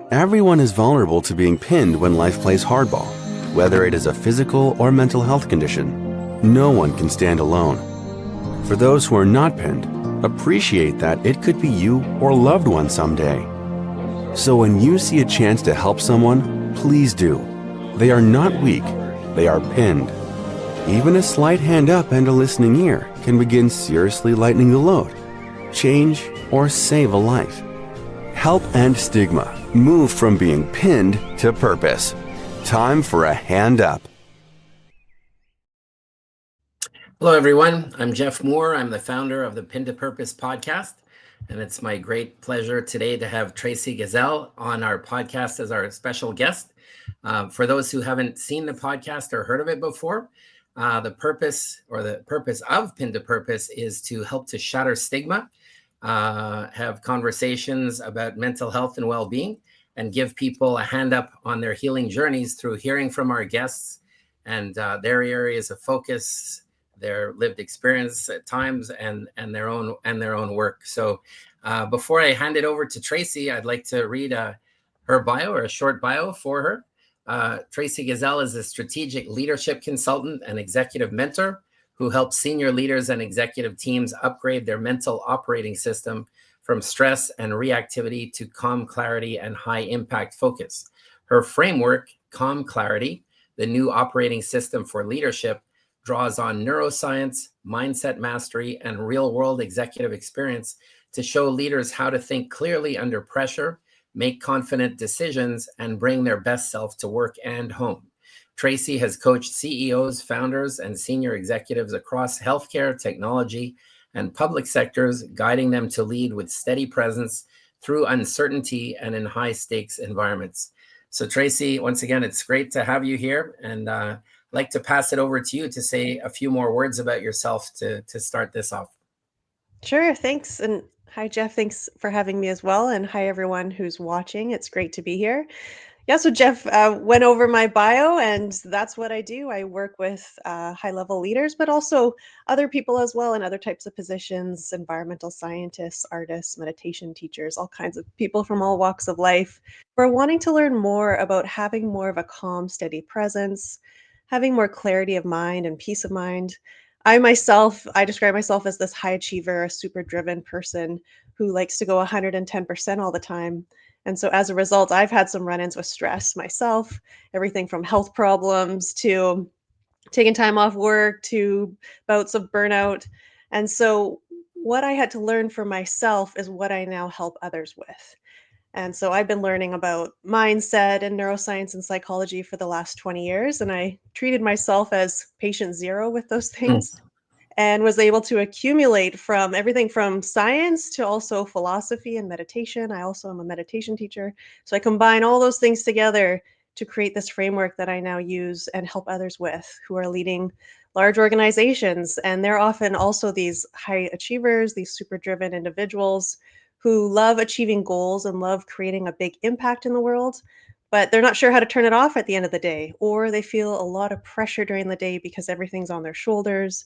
Everyone is vulnerable to being pinned when life plays hardball, whether it is a physical or mental health condition. No one can stand alone. For those who are not pinned, appreciate that it could be you or loved one someday. So when you see a chance to help someone, please do. They are not weak, they are pinned. Even a slight hand up and a listening ear can begin seriously lightening the load, change, or save a life. Help end stigma. Move from being pinned to purpose. Time for a hand up. Hello, everyone. I'm Jeff Moore. I'm the founder of the Pin to Purpose podcast. And it's my great pleasure today to have Tracy Gazelle on our podcast as our special guest. For those who haven't seen the podcast or heard of it before, the purpose of Pin to Purpose is to help to shatter stigma, have conversations about mental health and well-being, and give people a hand up on their healing journeys through hearing from our guests and their areas of focus, their lived experience at times, and their own work. So before I hand it over to Tracy, I'd like to read her bio, or a short bio for her. Tracy Gazelle is a strategic leadership consultant and executive mentor who helps senior leaders and executive teams upgrade their mental operating system from stress and reactivity to calm clarity and high impact focus. Her framework, Calm Clarity, the new operating system for leadership, draws on neuroscience, mindset mastery, and real-world executive experience to show leaders how to think clearly under pressure, make confident decisions, and bring their best self to work and home. Tracy has coached CEOs, founders, and senior executives across healthcare, technology, and public sectors, guiding them to lead with steady presence through uncertainty and in high-stakes environments. So Tracy, once again, it's great to have you here, and I'd like to pass it over to you to say a few more words about yourself to start this off. Sure, thanks. And hi, Jeff. Thanks for having me as well. And hi, everyone who's watching. It's great to be here. Yeah, so Jeff went over my bio, and that's what I do. I work with high level leaders, but also other people as well in other types of positions: environmental scientists, artists, meditation teachers, all kinds of people from all walks of life who are wanting to learn more about having more of a calm, steady presence, having more clarity of mind and peace of mind. I describe myself as this high achiever, a super driven person who likes to go 110% all the time. And so as a result, I've had some run ins with stress myself, everything from health problems to taking time off work to bouts of burnout. And so what I had to learn for myself is what I now help others with. And so I've been learning about mindset and neuroscience and psychology for the last 20 years. And I treated myself as patient zero with those things and was able to accumulate from everything from science to also philosophy and meditation. I also am a meditation teacher. So I combine all those things together to create this framework that I now use and help others with who are leading large organizations. And they're often also these high achievers, these super driven individuals who love achieving goals and love creating a big impact in the world. But they're not sure how to turn it off at the end of the day, or they feel a lot of pressure during the day because everything's on their shoulders.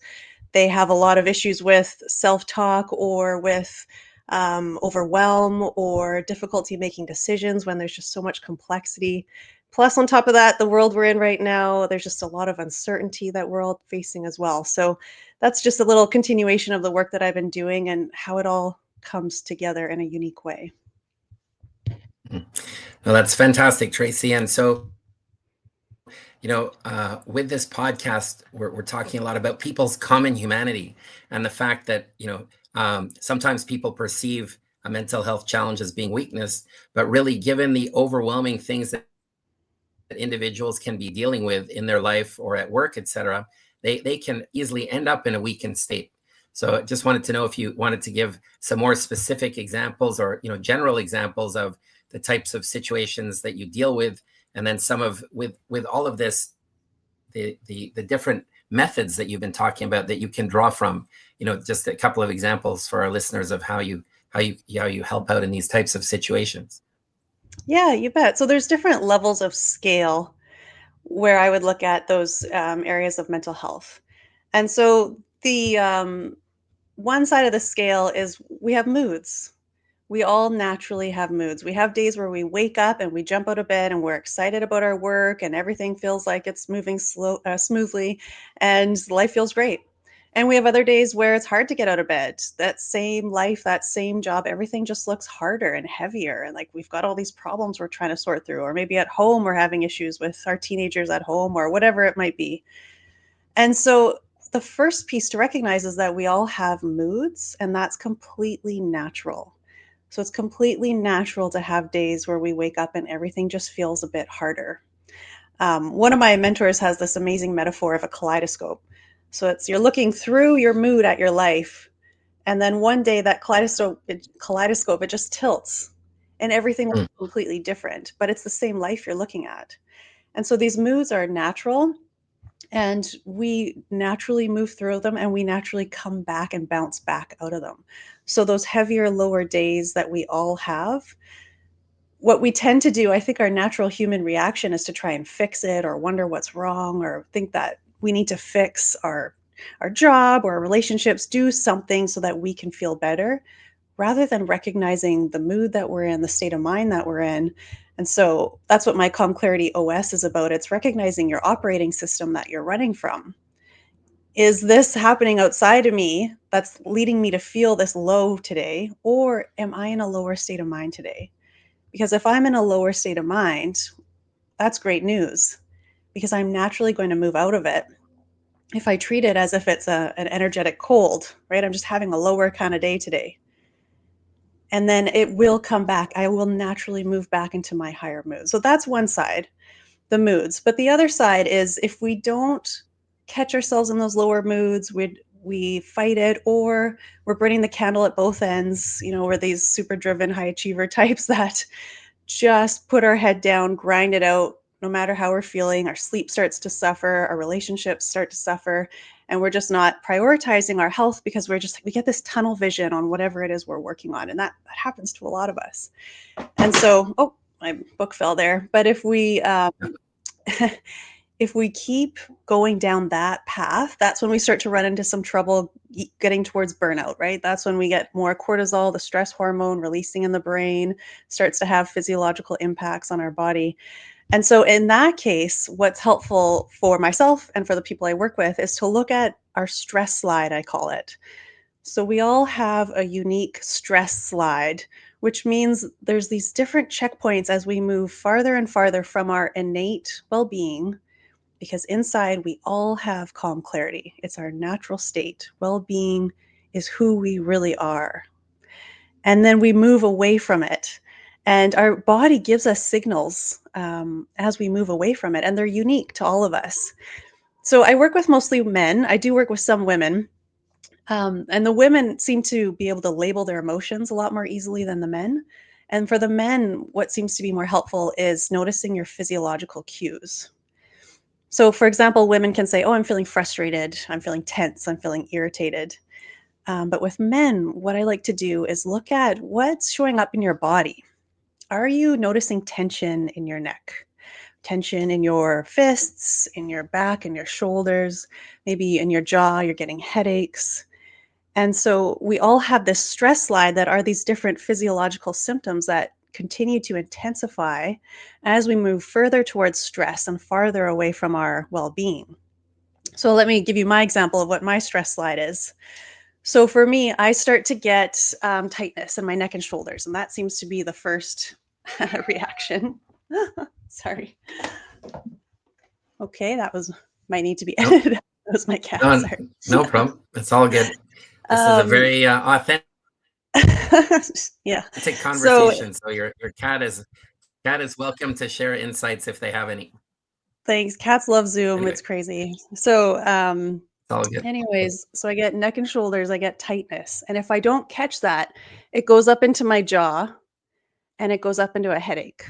They have a lot of issues with self-talk or with overwhelm or difficulty making decisions when there's just so much complexity. Plus, on top of that, the world we're in right now, there's just a lot of uncertainty that we're all facing as well. So that's just a little continuation of the work that I've been doing and how it all comes together in a unique way. Well, that's fantastic, Tracy. And so, with this podcast, we're talking a lot about people's common humanity and the fact that, sometimes people perceive a mental health challenge as being weakness, but really given the overwhelming things that individuals can be dealing with in their life or at work, etc., they can easily end up in a weakened state. So I just wanted to know if you wanted to give some more specific examples or, general examples of the types of situations that you deal with, and then some of with all of this, the different methods that you've been talking about that you can draw from, just a couple of examples for our listeners of how you help out in these types of situations. Yeah, you bet. So there's different levels of scale where I would look at those areas of mental health. And so the one side of the scale is we have moods. We all naturally have moods. We have days where we wake up and we jump out of bed and we're excited about our work and everything feels like it's moving smoothly and life feels great. And we have other days where it's hard to get out of bed. That same life, that same job, everything just looks harder and heavier. And like we've got all these problems we're trying to sort through, or maybe at home we're having issues with our teenagers at home or whatever it might be. And so the first piece to recognize is that we all have moods, and that's completely natural. So it's completely natural to have days where we wake up and everything just feels a bit harder. One of my mentors has this amazing metaphor of a kaleidoscope. So it's you're looking through your mood at your life, and then one day that kaleidoscope it just tilts, and everything is Mm. completely different. But it's the same life you're looking at. And so these moods are natural, and we naturally move through them and we naturally come back and bounce back out of them. So those heavier lower days that we all have, what we tend to do, I think our natural human reaction is to try and fix it or wonder what's wrong or think that we need to fix our job or our relationships, do something so that we can feel better rather than recognizing the mood that we're in, the state of mind that we're in. And so that's what my Calm Clarity OS is about. It's recognizing your operating system that you're running from. Is this happening outside of me that's leading me to feel this low today? Or am I in a lower state of mind today? Because if I'm in a lower state of mind, that's great news because I'm naturally going to move out of it. If I treat it as if it's an energetic cold, right? I'm just having a lower kind of day today. And then it will come back. I will naturally move back into my higher mood. So that's one side, the moods. But the other side is if we don't catch ourselves in those lower moods, we fight it, or we're burning the candle at both ends. We're these super driven high achiever types that just put our head down, grind it out, no matter how we're feeling. Our sleep starts to suffer, our relationships start to suffer, and we're just not prioritizing our health because we get this tunnel vision on whatever it is we're working on. And that happens to a lot of us. And so, oh, my book fell there. But if we keep going down that path, that's when we start to run into some trouble getting towards burnout, right? That's when we get more cortisol, the stress hormone releasing in the brain, starts to have physiological impacts on our body. And so, in that case, what's helpful for myself and for the people I work with is to look at our stress slide, I call it. So, we all have a unique stress slide, which means there's these different checkpoints as we move farther and farther from our innate well being, because inside we all have calm clarity. It's our natural state. Well being is who we really are. And then we move away from it. And our body gives us signals as we move away from it, and they're unique to all of us. So I work with mostly men. I do work with some women. And the women seem to be able to label their emotions a lot more easily than the men. And for the men, what seems to be more helpful is noticing your physiological cues. So, for example, women can say, "Oh, I'm feeling frustrated. I'm feeling tense. I'm feeling irritated." But with men, what I like to do is look at what's showing up in your body. Are you noticing tension in your neck? Tension in your fists, in your back, in your shoulders, maybe in your jaw, you're getting headaches. And so we all have this stress slide that are these different physiological symptoms that continue to intensify as we move further towards stress and farther away from our well being. So let me give you my example of what my stress slide is. So for me, I start to get tightness in my neck and shoulders, and that seems to be the first reaction. Sorry. Okay, that was might need to be Nope. edited. That was my cat. No, Sorry. no problem. It's all good. This is a Um, very authentic yeah. So conversation. So your cat is welcome to share insights if they have any. thanks. Cats love Zoom. Anyway, It's crazy. So, it's all good. anyways, so I get neck and shoulders, I get tightness. And if I don't catch that, it goes up into my jaw and it goes up into a headache.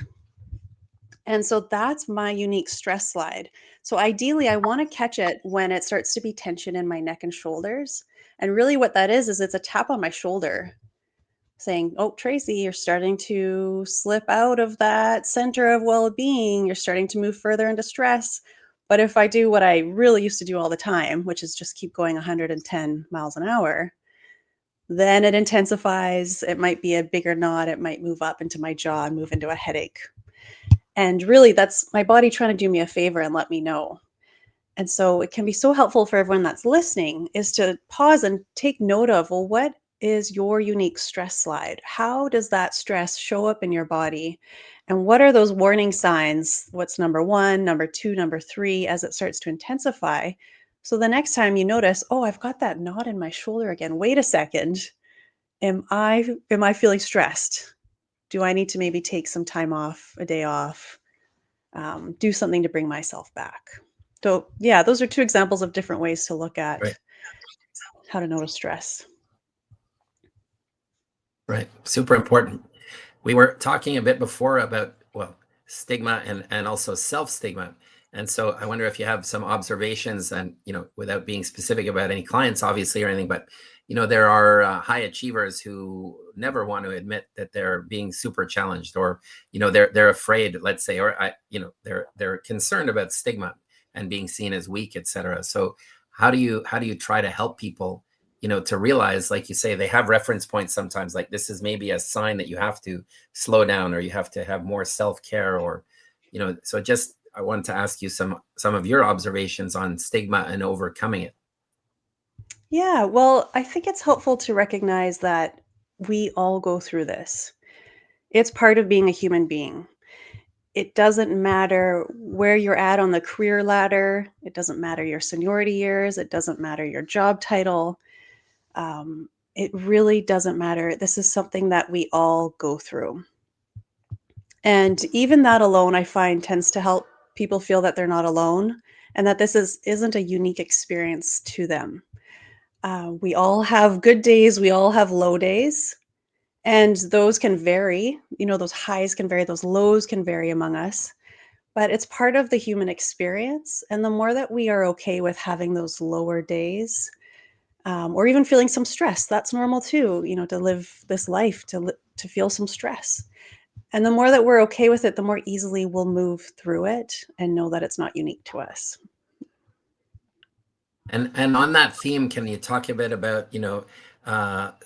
And so that's my unique stress slide. So ideally, I want to catch it when it starts to be tension in my neck and shoulders. And really, what that is it's a tap on my shoulder saying, "Oh, Tracy, you're starting to slip out of that center of well being. You're starting to move further into stress." But if I do what I really used to do all the time, which is just keep going 110 miles an hour, Then it intensifies. It might be a bigger knot. It might move up into my jaw and move into a headache. And really, that's my body trying to do me a favor and let me know. And so it can be so helpful for everyone that's listening is to pause and take note of, well, what is your unique stress slide? How does that stress show up in your body? And what are those warning signs? What's number one, number two, number three, as it starts to intensify? So the next time you notice, oh, I've got that knot in my shoulder again. Wait a second. Am I feeling stressed? Do I need to maybe take some time off, a day off, do something to bring myself back? So, yeah, those are two examples of different ways to look at Right. how to notice stress. Right. Super important. We were talking a bit before about, well, stigma and also self-stigma. And so I wonder if you have some observations and, without being specific about any clients, obviously, or anything, but, there are high achievers who never want to admit that they're being super challenged, or, they're afraid, let's say, or, they're concerned about stigma and being seen as weak, et cetera. So how do you try to help people, to realize, like you say, they have reference points sometimes, like this is maybe a sign that you have to slow down, or you have to have more self-care, or so just I wanted to ask you some of your observations on stigma and overcoming it. Yeah, well, I think it's helpful to recognize that we all go through this. It's part of being a human being. It doesn't matter where you're at on the career ladder. It doesn't matter your seniority years. It doesn't matter your job title. It really doesn't matter. This is something that we all go through. And even that alone, I find, tends to help people feel that they're not alone and that isn't a unique experience to them. We all have good days, we all have low days, and those can vary. Those highs can vary, those lows can vary among us, but it's part of the human experience. And the more that we are okay with having those lower days, or even feeling some stress, that's normal too, to live this life, to feel some stress. And the more that we're okay with it, the more easily we'll move through it and know that it's not unique to us. And on that theme, can you talk a bit about,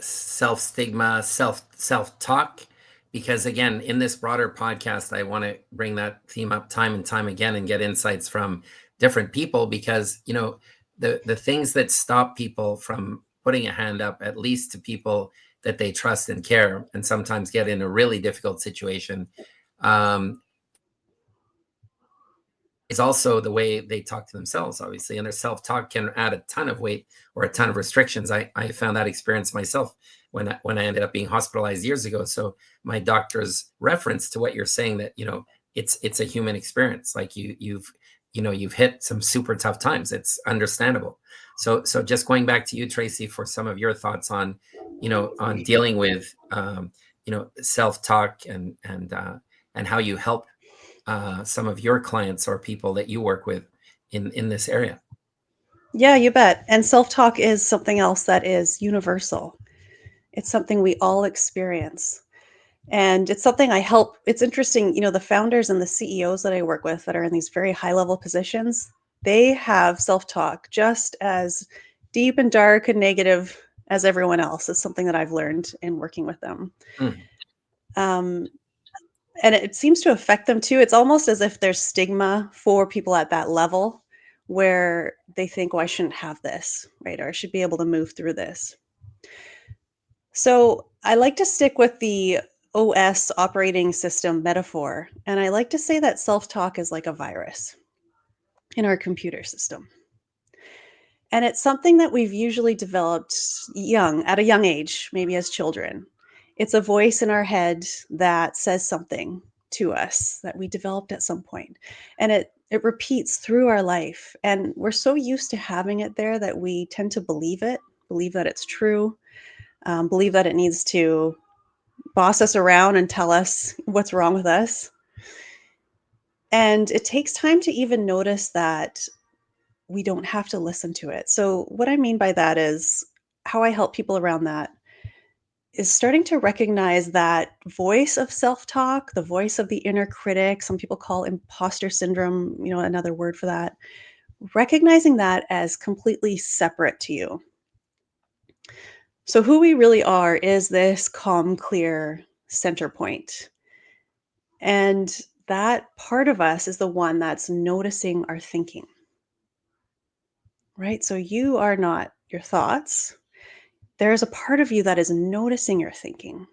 self stigma, self talk? Because again, in this broader podcast, I want to bring that theme up time and time again and get insights from different people, because the things that stop people from putting a hand up, at least to people that they trust and care, and sometimes get in a really difficult situation, um, is also the way they talk to themselves, obviously, and their self-talk can add a ton of weight or a ton of restrictions. I found that experience myself when I ended up being hospitalized years ago. So my doctor's reference to what you're saying, that it's a human experience. Like you've hit some super tough times. It's understandable. So just going back to you, Tracy, for some of your thoughts on on dealing with self-talk and how you help some of your clients or people that you work with in this area. Yeah, you bet. And self talk is something else that is universal. It's something we all experience. And it's something I help. It's interesting, the founders and the CEOs that I work with that are in these very high level positions, they have self talk just as deep and dark and negative as everyone else. Is something that I've learned in working with them. Mm. Um, and it seems to affect them too. It's almost as if there's stigma for people at that level where they think, oh, I shouldn't have this, right? Or I should be able to move through this. So I like to stick with the OS operating system metaphor. And I like to say that self talk is like a virus in our computer system. And it's something that we've usually developed at a young age, maybe as children. It's a voice in our head that says something to us that we developed at some point. And it repeats through our life. And we're so used to having it there that we tend to believe it, believe that it's true, believe that it needs to boss us around and tell us what's wrong with us. And it takes time to even notice that we don't have to listen to it. So, what I mean by that is how I help people around that is starting to recognize that voice of self talk, the voice of the inner critic. Some people call imposter syndrome, another word for that. Recognizing that as completely separate to you. So who we really are is this calm, clear center point. And that part of us is the one that's noticing our thinking, right? So you are not your thoughts. There's a part of you that is noticing your thinking.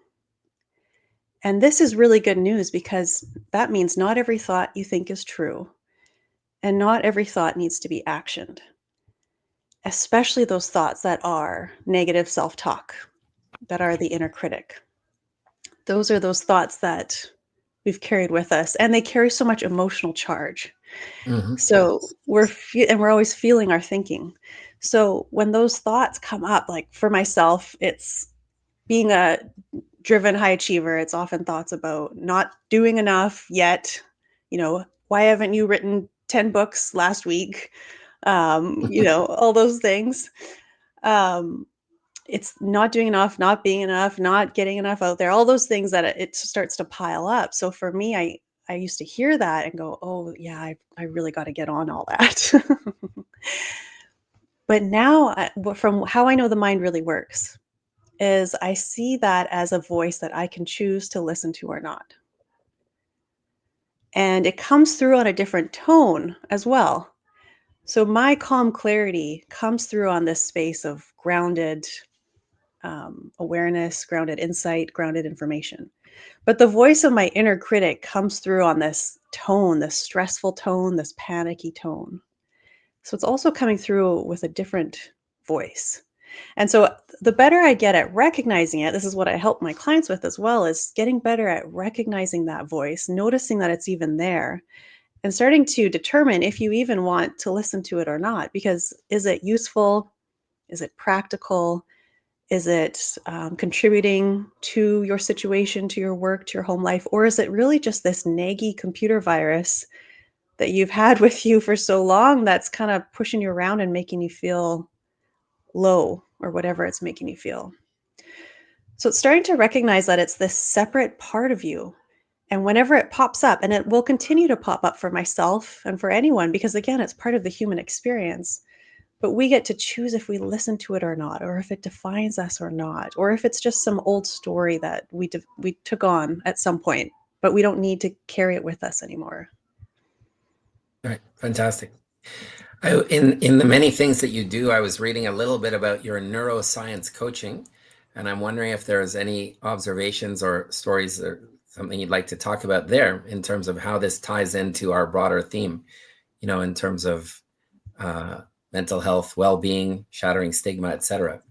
And this is really good news because that means not every thought you think is true, and not every thought needs to be actioned, especially those thoughts that are negative self talk, that are the inner critic. Those are those thoughts that we've carried with us, and they carry so much emotional charge. Hmm. So and we're always feeling our thinking. So when those thoughts come up, like for myself, it's being a driven high achiever. It's often thoughts about not doing enough yet. Why haven't you written 10 books last week? All those things. Um, it's not doing enough, not being enough, not getting enough out there, all those things that it starts to pile up. So for me, I used to hear that and go, oh yeah, I really got to get on all that. But now from how I know the mind really works is I see that as a voice that I can choose to listen to or not. And it comes through on a different tone as well. So my calm clarity comes through on this space of grounded awareness, grounded insight, grounded information. But the voice of my inner critic comes through on this tone, this stressful tone, this panicky tone. So it's also coming through with a different voice. And so the better I get at recognizing it, this is what I help my clients with as well, is getting better at recognizing that voice, noticing that it's even there, and starting to determine if you even want to listen to it or not. Because is it useful? Is it practical? Is it contributing to your situation, to your work, to your home life? Or is it really just this naggy computer virus that you've had with you for so long that's kind of pushing you around and making you feel low or whatever it's making you feel? So it's starting to recognize that it's this separate part of you. And whenever it pops up, and it will continue to pop up for myself and for anyone, because again, it's part of the human experience. But we get to choose if we listen to it or not, or if it defines us or not, or if it's just some old story that we took on at some point, but we don't need to carry it with us anymore. Right. Fantastic. In the many things that you do, I was reading a little bit about your neuroscience coaching, and I'm wondering if there's any observations or stories or something you'd like to talk about there in terms of how this ties into our broader theme, in terms of uh, mental health, well-being, shattering stigma, etc.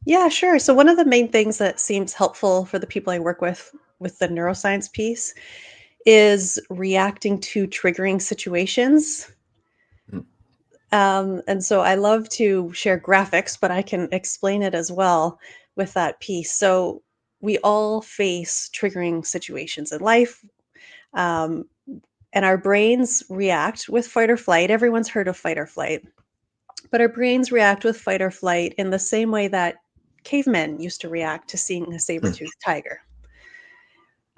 Yeah, sure. So one of the main things that seems helpful for the people I work with the neuroscience piece is reacting to triggering situations. Mm. And so I love to share graphics, but I can explain it as well with that piece. So we all face triggering situations in life, um, and our brains react with fight or flight. Everyone's heard of fight or flight, but our brains react with fight or flight in the same way that cavemen used to react to seeing a Mm. saber-toothed tiger.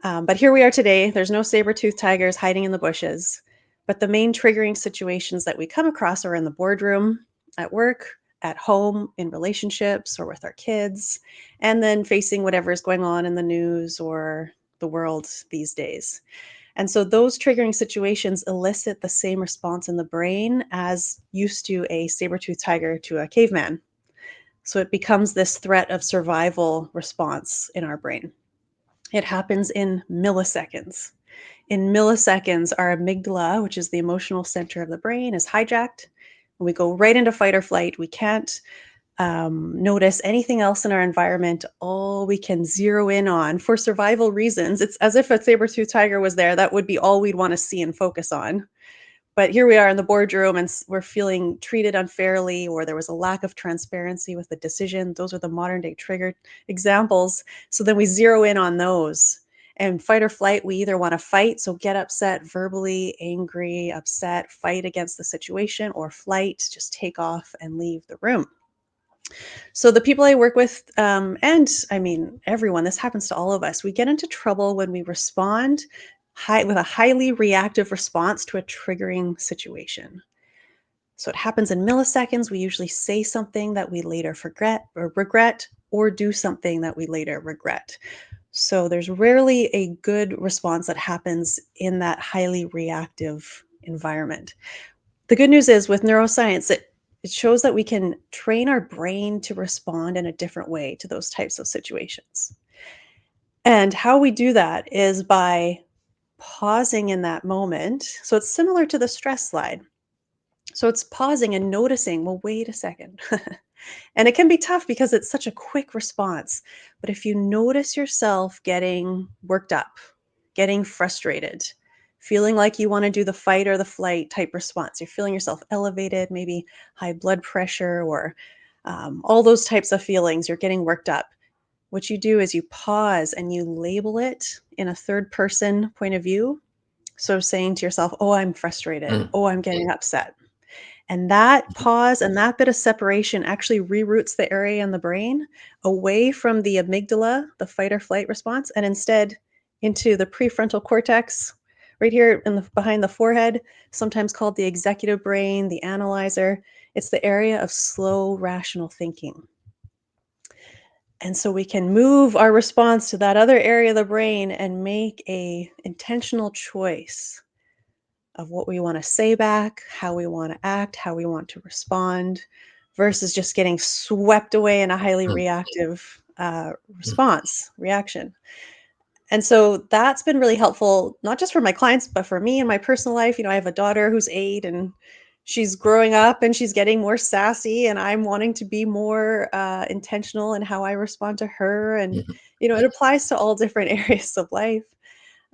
But here we are today. There's no saber-toothed tigers hiding in the bushes. But the main triggering situations that we come across are in the boardroom, at work, at home, in relationships, or with our kids, and then facing whatever is going on in the news or the world these days. And so those triggering situations elicit the same response in the brain as used to a saber-toothed tiger to a caveman. So it becomes this threat of survival response in our brain. It happens in milliseconds. In milliseconds, our amygdala, which is the emotional center of the brain, is hijacked. And we go right into fight or flight. We can't notice anything else in our environment. All we can zero in on for survival reasons. It's as if a saber-toothed tiger was there. That would be all we'd want to see and focus on. But here we are in the boardroom and we're feeling treated unfairly, or there was a lack of transparency with the decision. Those are the modern day triggered examples. So then we zero in on those. And fight or flight, we either want to fight, so get upset verbally, angry, upset, fight against the situation, or flight, just take off and leave the room. So the people I work with, and I mean everyone, this happens to all of us. We get into trouble when we respond with a highly reactive response to a triggering situation. So it happens in milliseconds. We usually say something that we later forget or regret. or do something that we later regret. So there's rarely a good response that happens in that highly reactive environment. The good news is with neuroscience, it shows that we can train our brain to respond in a different way to those types of situations. And how we do that is by pausing in that moment. So it's similar to the stress slide. So it's pausing and noticing, well, wait a second. And it can be tough because it's such a quick response. But if you notice yourself getting worked up, getting frustrated, feeling like you want to do the fight or the flight type response, you're feeling yourself elevated, maybe high blood pressure or all those types of feelings, you're getting worked up. What you do is you pause and you label it in a third person point of view. So saying to yourself, oh, I'm frustrated. Mm, Oh, I'm getting upset. And that pause and that bit of separation actually reroutes the area in the brain away from the amygdala, the fight or flight response, and instead into the prefrontal cortex, right here in the behind the forehead, sometimes called the executive brain, the analyzer. It's the area of slow, rational thinking. And so we can move our response to that other area of the brain and make a intentional choice of what we want to say back, how we want to act, how we want to respond, versus just getting swept away in a highly mm, reactive mm, reaction. And so that's been really helpful, not just for my clients, but for me in my personal life. I have a daughter who's 8 and she's growing up and she's getting more sassy, and I'm wanting to be more intentional in how I respond to her. And, mhm. it applies to all different areas of life.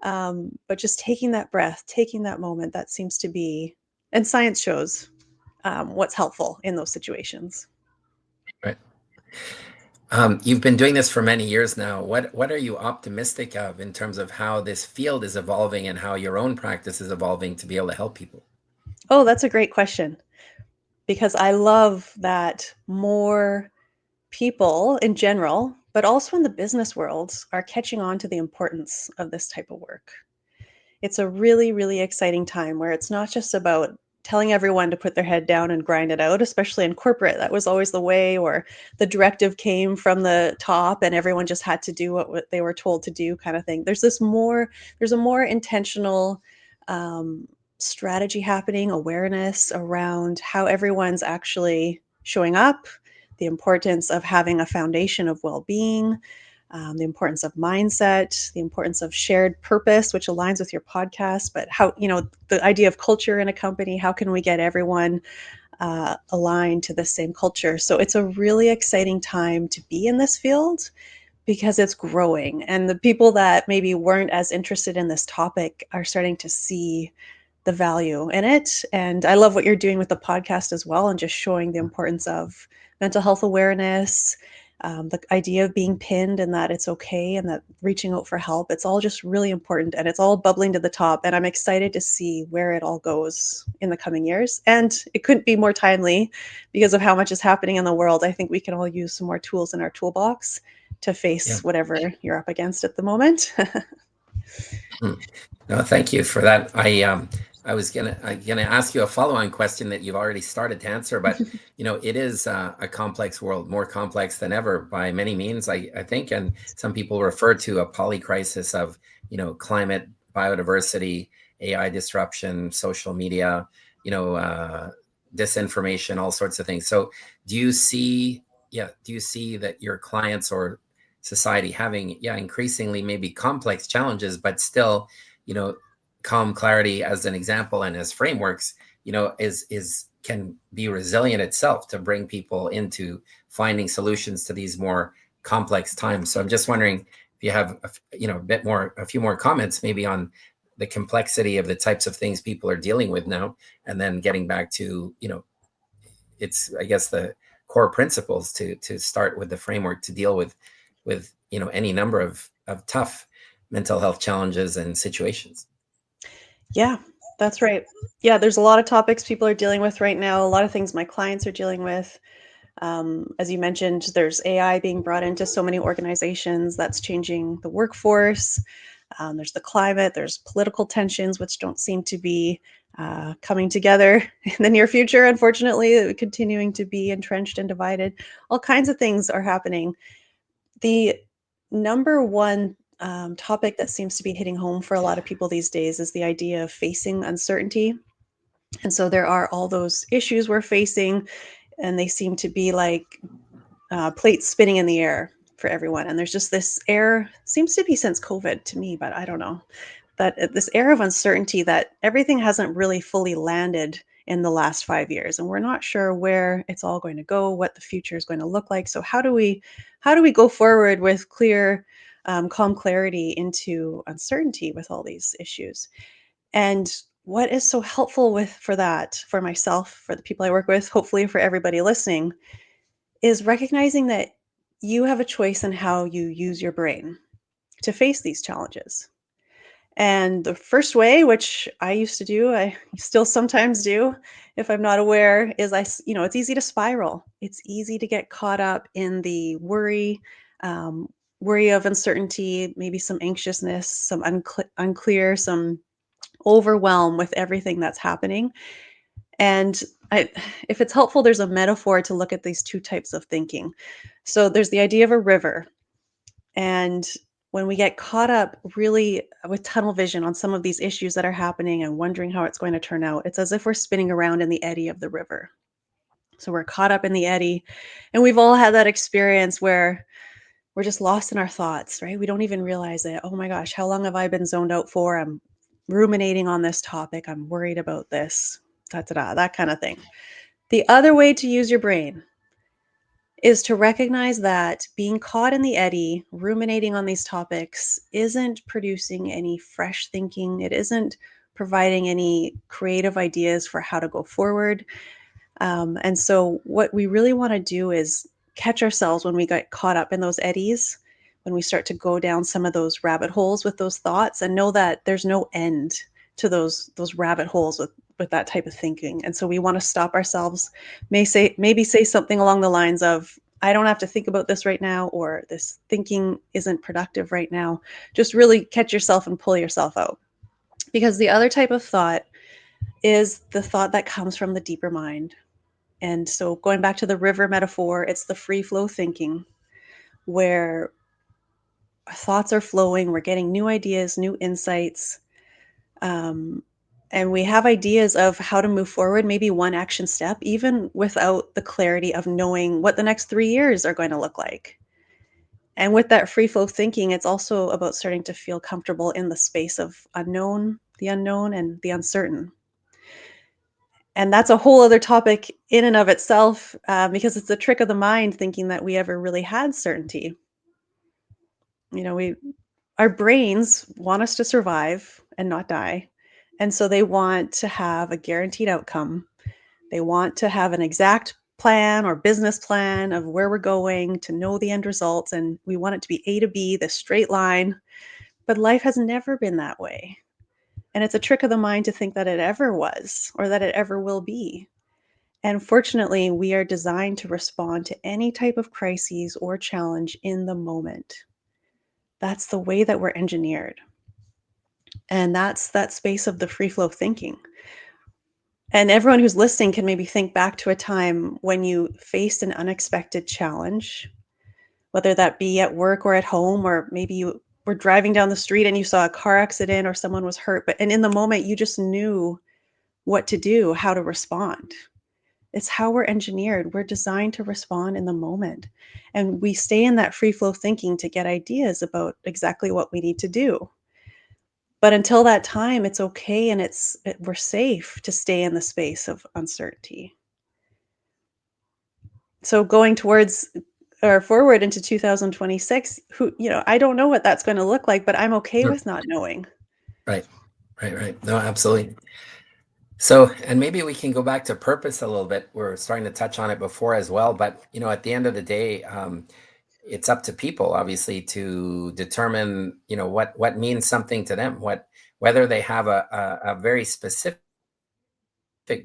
But just taking that breath, taking that moment, that seems to be, and science shows what's helpful in those situations. Right. You've been doing this for many years now. What are you optimistic of in terms of how this field is evolving and how your own practice is evolving to be able to help people? Oh, that's a great question, because I love that more people in general, but also in the business world, are catching on to the importance of this type of work. It's a really, really exciting time where it's not just about telling everyone to put their head down and grind it out, especially in corporate. That was always the way, or the directive came from the top and everyone just had to do what they were told to do, kind of thing. There's a more intentional um, strategy happening, awareness around how everyone's actually showing up, the importance of having a foundation of well-being, the importance of mindset, the importance of shared purpose, which aligns with your podcast, but how, the idea of culture in a company, how can we get everyone aligned to the same culture? So it's a really exciting time to be in this field because it's growing. And the people that maybe weren't as interested in this topic are starting to see the value in it. And I love what you're doing with the podcast as well, and just showing the importance of mental health awareness, the idea of being pinned and that it's okay, and that reaching out for help. It's all just really important, and it's all bubbling to the top. And I'm excited to see where it all goes in the coming years. And it couldn't be more timely because of how much is happening in the world. I think we can all use some more tools in our toolbox to Yeah. face whatever you're up against at the moment. Mm. No, thank you for that. I was gonna ask you a follow-on question that you've already started to answer, but it is a complex world, more complex than ever by many means, I think, and some people refer to a polycrisis of climate, biodiversity, AI disruption, social media, disinformation, all sorts of things. So, do you see that your clients or society having increasingly maybe complex challenges, but still you know calm clarity as an example and as frameworks is can be resilient itself to bring people into finding solutions to these more complex times. So I'm just wondering if you have a few more comments maybe on the complexity of the types of things people are dealing with now, and then getting back to it's, I guess, the core principles to start with the framework to deal with any number of tough mental health challenges and situations. Yeah, that's right. Yeah, there's a lot of topics people are dealing with right now, a lot of things my clients are dealing with. As you mentioned, there's AI being brought into so many organizations that's changing the workforce. There's the climate, there's political tensions, which don't seem to be coming together in the near future, unfortunately, continuing to be entrenched and divided. All kinds of things are happening. The number one topic that seems to be hitting home for a lot of people these days is the idea of facing uncertainty. And so there are all those issues we're facing, and they seem to be like plates spinning in the air for everyone. And there's just this air, seems to be since COVID to me, but I don't know, that this air of uncertainty that everything hasn't really fully landed in the last 5 years, and we're not sure where it's all going to go, what the future is going to look like. So how do we go forward with clear, calm clarity into uncertainty with all these issues? And what is so helpful with for that, for myself, for the people I work with, hopefully for everybody listening, is recognizing that you have a choice in how you use your brain to face these challenges. And the first way, which I used to do, I still sometimes do, if I'm not aware, is it's easy to spiral. It's easy to get caught up in the um, worry of uncertainty, maybe some anxiousness, some unclear, some overwhelm with everything that's happening. And I, if it's helpful, there's a metaphor to look at these two types of thinking. So there's the idea of a river. And when we get caught up really with tunnel vision on some of these issues that are happening and wondering how it's going to turn out, it's as if we're spinning around in the eddy of the river. So we're caught up in the eddy. And we've all had that experience where we're just lost in our thoughts, right? We don't even realize it. Oh my gosh, how long have I been zoned out for? I'm ruminating on this topic. I'm worried about this, da da da, that kind of thing. The other way to use your brain is to recognize that being caught in the eddy, ruminating on these topics, isn't producing any fresh thinking. It isn't providing any creative ideas for how to go forward. And so, what we really want to do is catch ourselves when we get caught up in those eddies, when we start to go down some of those rabbit holes with those thoughts, and know that there's no end to those rabbit holes with that type of thinking. And so, we want to stop ourselves, maybe say something along the lines of, "I don't have to think about this right now," or "This thinking isn't productive right now." Just really catch yourself and pull yourself out, because the other type of thought is the thought that comes from the deeper mind. And so going back to the river metaphor, it's the free flow thinking where thoughts are flowing, we're getting new ideas, new insights, um, and we have ideas of how to move forward, maybe one action step, even without the clarity of knowing what the next 3 years are going to look like. And with that free flow thinking, it's also about starting to feel comfortable in the space of the unknown, and the uncertain. And that's a whole other topic in and of itself, because it's a trick of the mind thinking that we ever really had certainty. We our brains want us to survive and not die. And so they want to have a guaranteed outcome. They want to have an exact plan or business plan of where we're going, to know the end results, and we want it to be A to B, this straight line. But life has never been that way. And it's a trick of the mind to think that it ever was or that it ever will be. And fortunately, we are designed to respond to any type of crises or challenge in the moment. That's the way that we're engineered. And that's that space of the free flow thinking. And everyone who's listening can maybe think back to a time when you faced an unexpected challenge, whether that be at work or at home, or maybe you were driving down the street and you saw a car accident or someone was hurt, and in the moment you just knew what to do, how to respond. It's how we're engineered. We're designed to respond in the moment. And we stay in that free flow thinking to get ideas about exactly what we need to do. But until that time, it's okay, and we're safe to stay in the space of uncertainty. So going towards or forward into 2026, I don't know what that's going to look like, but I'm okay Sure. with not knowing. Right, right. No, absolutely. So, and maybe we can go back to purpose a little bit. We're starting to touch on it before as well, but at the end of the day, it's up to people, obviously, to determine, what means something to them, whether they have a very specific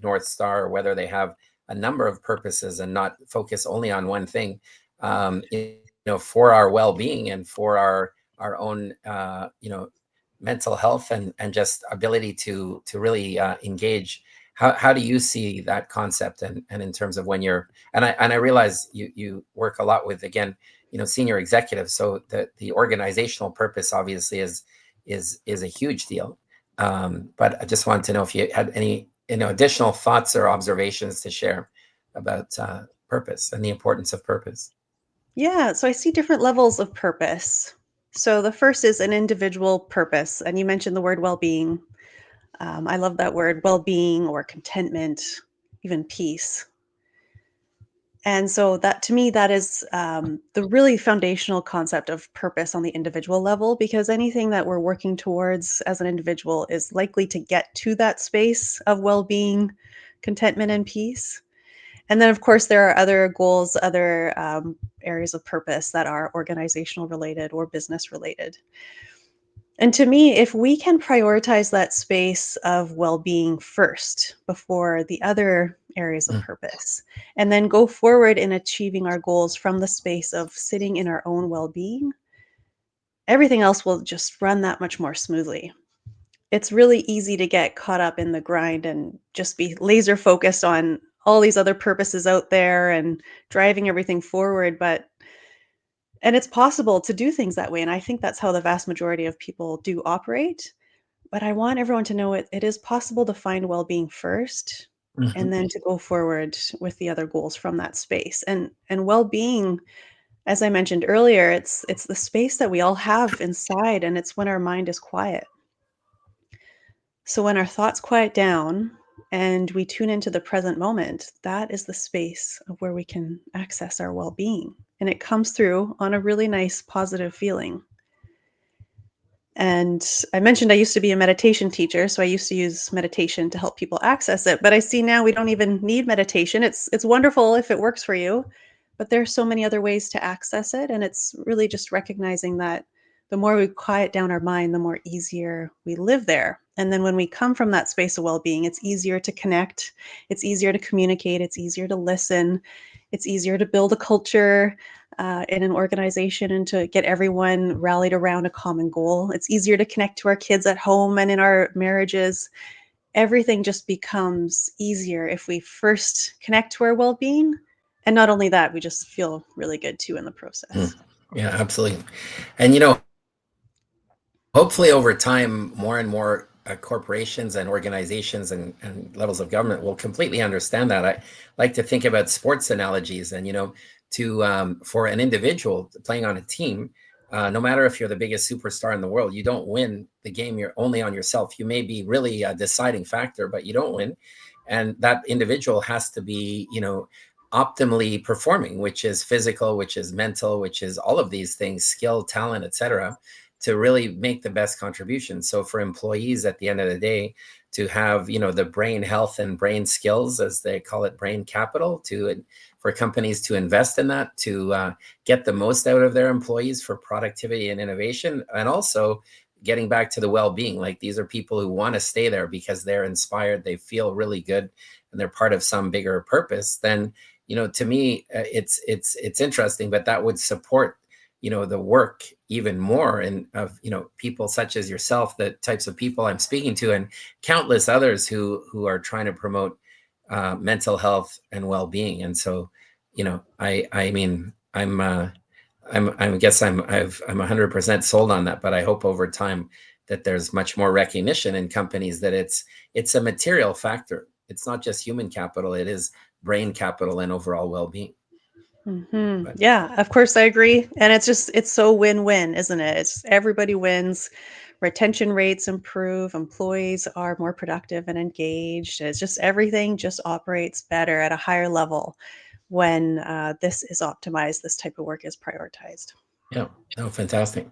North Star, or whether they have a number of purposes and not focus only on one thing, for our well-being and for our own, mental health and just ability to really engage. How do you see that concept, and in terms of when you're, and I realize you work a lot with, again, senior executives. So the organizational purpose obviously is a huge deal. But I just wanted to know if you had any additional thoughts or observations to share about purpose and the importance of purpose. Yeah, so I see different levels of purpose. So the first is an individual purpose, and you mentioned the word well-being. I love that word, well-being or contentment, even peace. And so that to me, that is the really foundational concept of purpose on the individual level, because anything that we're working towards as an individual is likely to get to that space of well-being, contentment, and peace. And then, of course, there are other goals, other areas of purpose that are organizational related or business related. And to me, if we can prioritize that space of well being first before the other areas of Mm. purpose, and then go forward in achieving our goals from the space of sitting in our own well being, everything else will just run that much more smoothly. It's really easy to get caught up in the grind and just be laser focused on all these other purposes out there and driving everything forward. And it's possible to do things that way. And I think that's how the vast majority of people do operate. But I want everyone to know it is possible to find well being first and Mhm. then to go forward with the other goals from that space. And well being, as I mentioned earlier, it's the space that we all have inside, and it's when our mind is quiet. So when our thoughts quiet down and we tune into the present moment, that is the space of where we can access our well-being. And it comes through on a really nice positive feeling. And I mentioned I used to be a meditation teacher, so I used to use meditation to help people access it, but I see now we don't even need meditation. It's wonderful if it works for you, but there's so many other ways to access it, and it's really just recognizing that the more we quiet down our mind, the more easier we live there. And then when we come from that space of well-being, it's easier to connect, it's easier to communicate, it's easier to listen, it's easier to build a culture in an organization and to get everyone rallied around a common goal. It's easier to connect to our kids at home and in our marriages. Everything just becomes easier if we first connect to our well being. And not only that, we just feel really good too in the Mm. process. Yeah, absolutely. And hopefully over time, more and more corporations and organizations and levels of government will completely understand that. I like to think about sports analogies, and to for an individual playing on a team, no matter if you're the biggest superstar in the world, you don't win the game. You're only on yourself. You may be really a deciding factor, but you don't win. And that individual has to be, optimally performing, which is physical, which is mental, which is all of these things, skill, talent, etc., to really make the best contribution. So for employees at the end of the day, to have the brain health and brain skills, as they call it, brain capital, for companies to invest in that, to get the most out of their employees for productivity and innovation, and also getting back to the well-being. Like, these are people who want to stay there because they're inspired, they feel really good, and they're part of some bigger purpose. Then to me, it's interesting, but that would support the work even more, and of people such as yourself, the types of people I'm speaking to, and countless others who are trying to promote mental health and well-being. And so I mean, I guess I'm 100% sold on that, but I hope over time that there's much more recognition in companies that it's a material factor. It's not just human capital, it is brain capital and overall well-being. But Yeah, of course, I agree. And it's so win win, isn't it? It's everybody wins. Retention rates improve, employees are more productive and engaged. It's just everything just operates better at a higher level when this is optimized, this type of work is prioritized. yeah, oh, fantastic.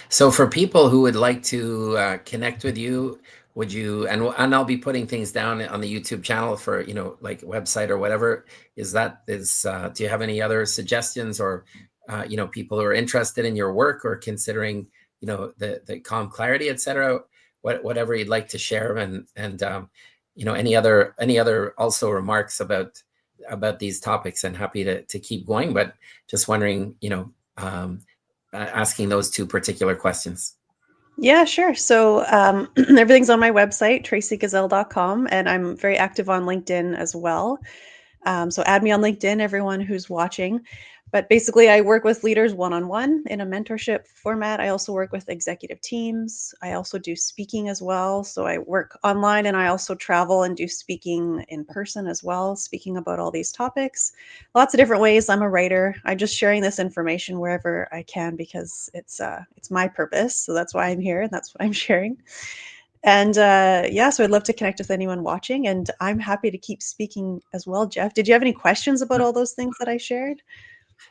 So for people who would like to connect with you, would you, and I'll be putting things down on the YouTube channel for, like website or whatever, do you have any other suggestions, or, people who are interested in your work or considering, the calm clarity, et cetera, whatever you'd like to share, and any other also remarks about these topics, and happy to keep going, but just wondering, asking those two particular questions. Yeah, sure. So everything's on my website, tracygazelle.com, and I'm very active on LinkedIn as well. So add me on LinkedIn, everyone who's watching. But basically, I work with leaders one-on-one in a mentorship format. I also work with executive teams. I also do speaking as well. So I work online and I also travel and do speaking in person as well, speaking about all these topics. Lots of different ways. I'm a writer. I'm just sharing this information wherever I can because it's my purpose. So that's why I'm here and that's what I'm sharing. And yeah, so I'd love to connect with anyone watching, and I'm happy to keep speaking as well. Jeff, did you have any questions about all those things that I shared?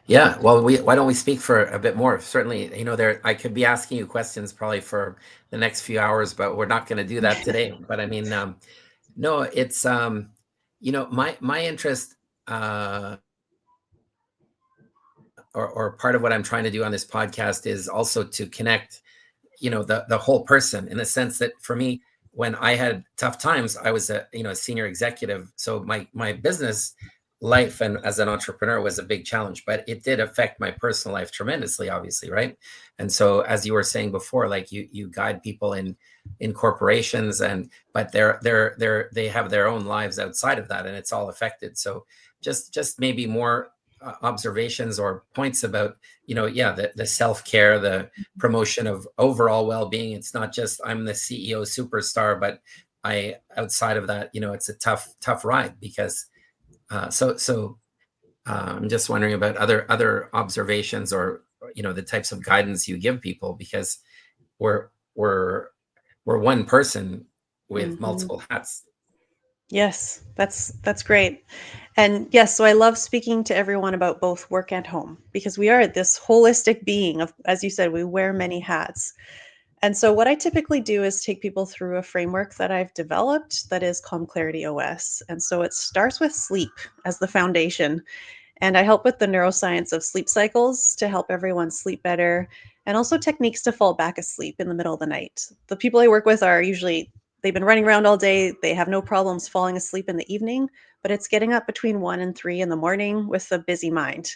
Yeah, well, why don't we speak for a bit more? Certainly, I could be asking you questions probably for the next few hours, but we're not going to do that today. But I mean, no, it's my interest, or part of what I'm trying to do on this podcast is also to connect the whole person, in the sense that for me, when I had tough times, I was a senior executive, so my business life and as an entrepreneur was a big challenge, but it did affect my personal life tremendously, obviously, right? And so, as you were saying before, like you guide people in corporations, but they have their own lives outside of that, and it's all affected. So just maybe more observations or points about yeah, the self-care, the promotion of overall well-being. It's not just I'm the CEO superstar, but outside of that, it's a tough ride, because I'm just wondering about other observations, or the types of guidance you give people, because we're we're we're one person with Hmm. multiple hats. Yes, that's great. And yes, so I love speaking to everyone about both work and home because we are this holistic being of, as you said, we wear many hats. And so what I typically do is take people through a framework that I've developed that is Calm Clarity OS. And so it starts with sleep as the foundation. And I help with the neuroscience of sleep cycles to help everyone sleep better, and also techniques to fall back asleep in the middle of the night. The people I work with are usually, they've been running around all day, they have no problems falling asleep in the evening, but it's getting up between 1 and 3 in the morning with a busy mind.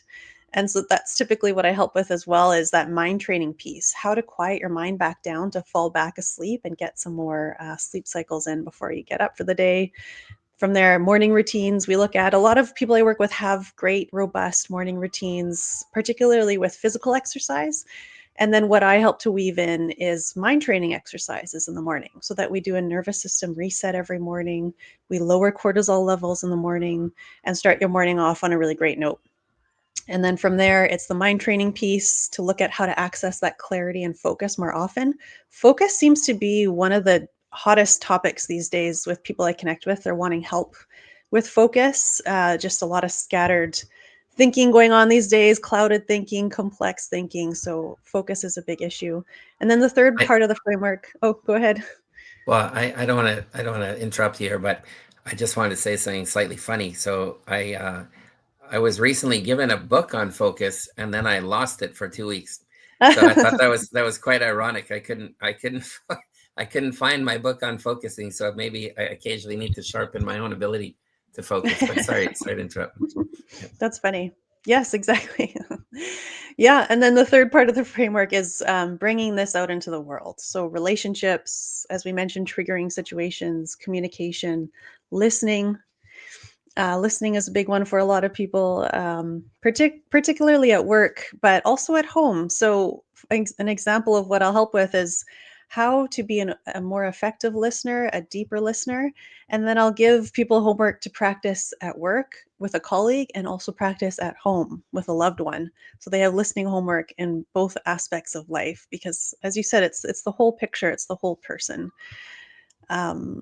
And so that's typically what I help with as well, is that mind training piece, how to quiet your mind back down to fall back asleep and get some more sleep cycles in before you get up for the day. From their morning routines, we look at, a lot of people I work with have great, robust morning routines, particularly with physical exercise. And then what I help to weave in is mind training exercises in the morning so that we do a nervous system reset every morning. We lower cortisol levels in the morning and start your morning off on a really great note. And then from there, it's the mind training piece to look at how to access that clarity and focus more often. Focus seems to be one of the hottest topics these days with people I connect with. They're wanting help with focus, just a lot of scattered thinking going on these days, clouded thinking, complex thinking. So focus is a big issue. And then the third I, part of the framework. Oh, go ahead. well, I don't want to interrupt you here, but I just wanted to say something slightly funny. So I was recently given a book on focus, and then I lost it for 2 weeks. So I thought that was quite ironic. I couldn't find my book on focusing. So maybe I occasionally need to sharpen my own ability to focus. But sorry to interrupt. Yeah. That's funny. Yes, exactly. Yeah, and then the third part of the framework is bringing this out into the world. So relationships, as we mentioned, triggering situations, communication, listening. Listening is a big one for a lot of people, particularly at work, but also at home. So, an example of what I'll help with is how to be a more effective listener, a deeper listener. And then I'll give people homework to practice at work with a colleague and also practice at home with a loved one. So they have listening homework in both aspects of life because, as you said, it's the whole picture, it's the whole person. Um,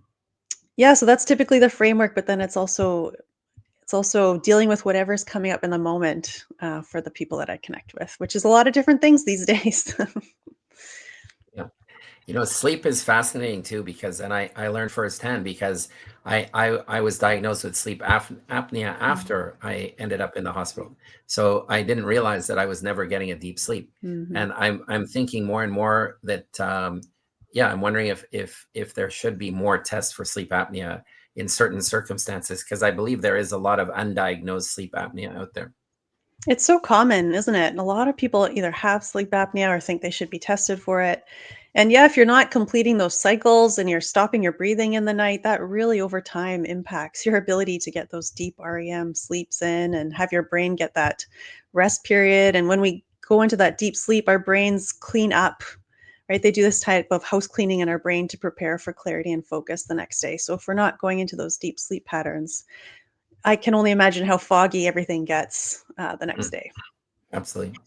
yeah, so that's typically the framework, but then it's also dealing with whatever's coming up in the moment, for the people that I connect with, which is a lot of different things these days. Yeah. Sleep is fascinating too, because, and I learned firsthand, because I was diagnosed with sleep apnea Mm. after I ended up in the hospital. So I didn't realize that I was never getting a deep sleep. Mhm. And I'm thinking more and more that yeah, I'm wondering if there should be more tests for sleep apnea in certain circumstances, because I believe there is a lot of undiagnosed sleep apnea out there. It's so common, isn't it? And a lot of people either have sleep apnea or think they should be tested for it. And yeah, if you're not completing those cycles and you're stopping your breathing in the night, that really over time impacts your ability to get those deep REM sleeps in and have your brain get that rest period. And when we go into that deep sleep, our brains clean up, right? They do this type of house cleaning in our brain to prepare for clarity and focus the next day. So if we're not going into those deep sleep patterns, I can only imagine how foggy everything gets the next Mm, day. absolutely.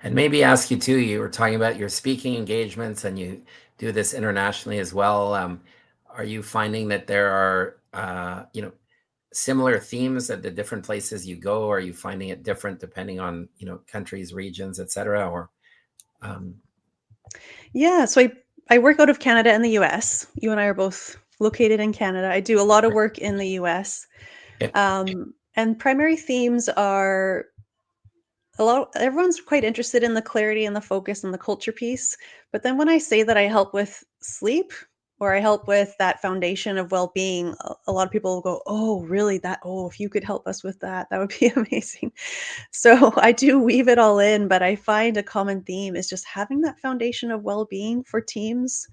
And maybe ask you too, you were talking about your speaking engagements and you do this internationally as well. Are you finding that there are, similar themes at the different places you go? Or are you finding it different depending on, countries, regions, et cetera? Or, um, Yeah, so I work out of Canada and the US. You and I are both located in Canada. I do a lot of right. work in the US. Yeah, And primary themes are a lot everyone's quite interested in the clarity and the focus and the culture piece. But then when I say that I help with sleep or I help with that foundation of well-being, a lot of people will go, "Oh, really? That oh, if you could help us with that, that would be amazing." So I do weave it all in, but I find a common theme is just having that foundation of well-being for teams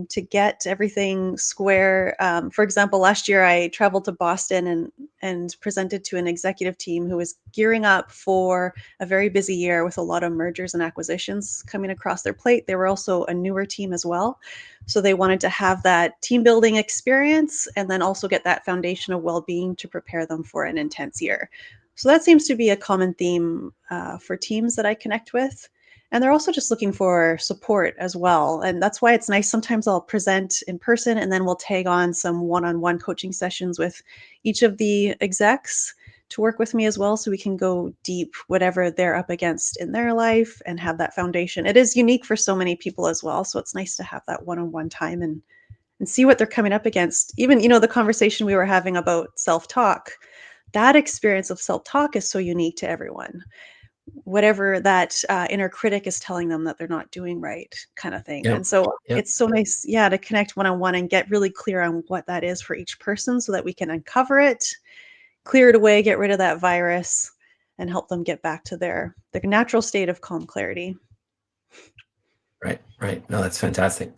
to get everything square. For example, last year I traveled to Boston and presented to an executive team who was gearing up for a very busy year with a lot of mergers and acquisitions coming across their plate. They were also a newer team as well. So they wanted to have that team building experience and then also get that foundation of well-being to prepare them for an intense year. So that seems to be a common theme for teams that I connect with. And they're also just looking for support as well. And that's why it's nice. Sometimes I'll present in person and then we'll tag on some one on one coaching sessions with each of the execs to work with me as well. So we can go deep, whatever they're up against in their life and have that foundation. It is unique for so many people as well. So it's nice to have that one on one time and see what they're coming up against. Even, the conversation we were having about self talk, that experience of self talk is so unique to everyone, whatever that inner critic is telling them that they're not doing right, kind of thing. yeah, And so yeah. it's so nice, yeah, to connect one on one and get really clear on what that is for each person so that we can uncover it, clear it away, get rid of that virus, and help them get back to their natural state of calm clarity. Right, right. No, that's fantastic.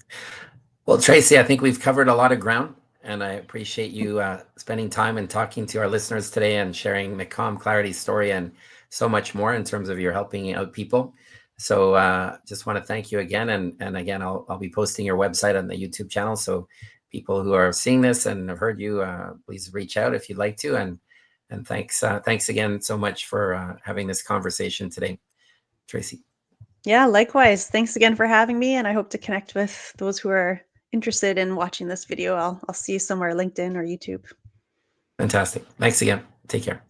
Well, Tracy, I think we've covered a lot of ground, and I appreciate you spending time and talking to our listeners today and sharing the Calm Clarity story and so much more in terms of your helping out people. So, just want to thank you again, and again, I'll be posting your website on the YouTube channel. So, people who are seeing this and have heard you, please reach out if you'd like to. And thanks again so much for having this conversation today, Tracy. Yeah, likewise. Thanks again for having me, and I hope to connect with those who are interested in watching this video. I'll see you somewhere, LinkedIn or YouTube. Fantastic. Thanks again. Take care.